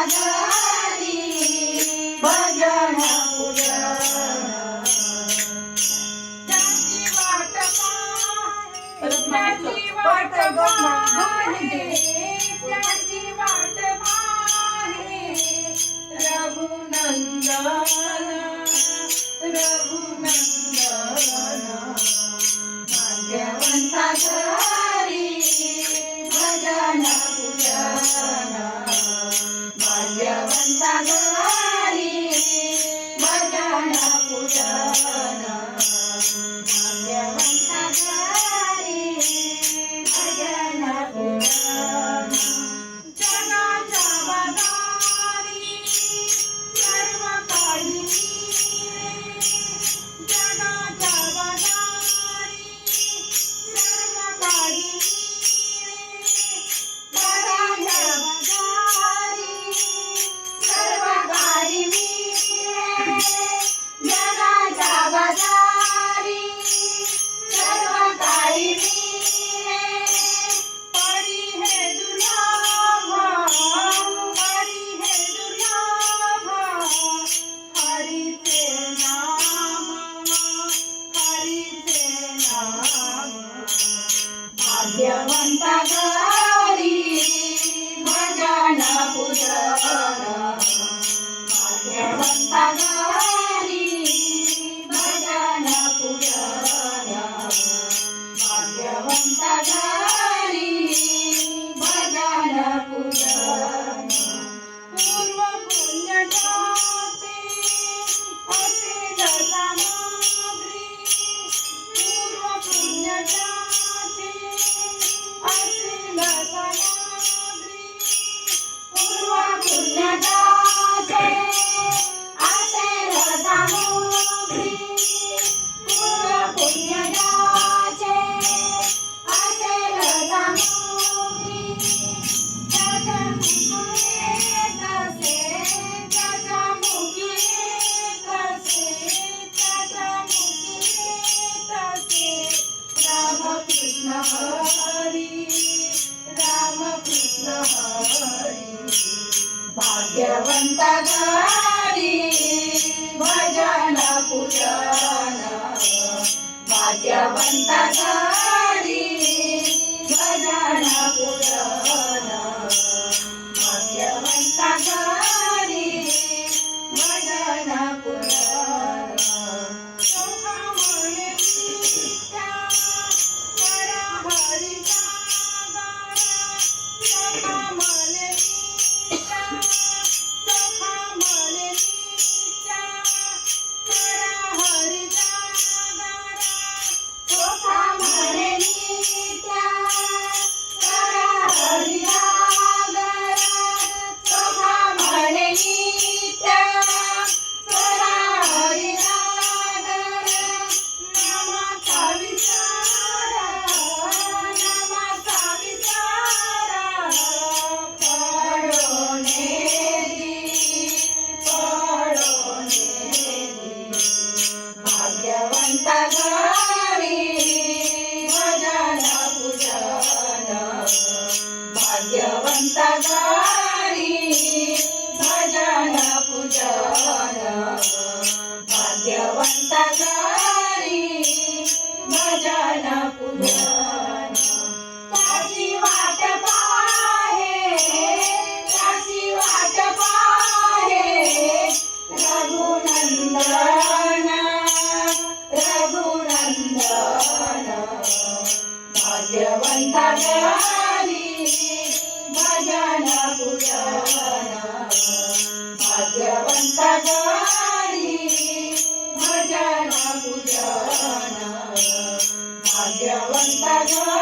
घरी भजन पूजन त्याची वाट पाहे त्याची वाट पाहे रघुनंदन भाग्यवंता घरी भजन पूजन भाग्यवंता घरी भजन पूजन भाग्यवंता घरी भजन पूजन जगाच्या बदारी सर्व काही जगाच्या बदारी सर्व काही जगाच्या बदारी सर्व काही मिळे जगाच्या बदारी सर्व काही मिळे परी हे दुर्लभ परी हे दुर्लभ हरीचे नाम हरीचे नाम भाग्यवंता घरी भजन पूजन भाग्यवंता घरी भजन पूजन भाग्यवंता घरी भजन पूजन पूर्व पुण्य जाते असेल सामग्री पूर्व पुण्य जाते असेल सामग्री पूर्व पुण्यजाते असेल सामग्री पूर्व पुण्यजाते असेल सामग्री त्याच्या मुखी तसे रामकृष्ण हरी रामकृष्ण हरी भाग्यवंता घरी भजन पूजन भाग्यवंता घरी भजन पूजन भाग्यवंता घरी भजन पूजन शोभा म्हणे नित्या करा हरीचा गारा शोभा म्हणे नित्या शोभा म्हणे नित्या करा हरीचा गारा शोभा म्हणे नित्या करा हरिया गरा शोभा म्हणे नित्या करा हरिया गरा नामाचा विचार पडोने भाग्यवंता घरी भजन पूजन भाग्यवंता घरी भजन पूजन भाग्यवंता घरी भजन पूजन त्याची वाट पाहे त्याची वाट पाहे रघुनंदन भाग्यवंता घरी भजन पूजन भाग्यवंता घरी भजन पूजन भाग्यवंता घरी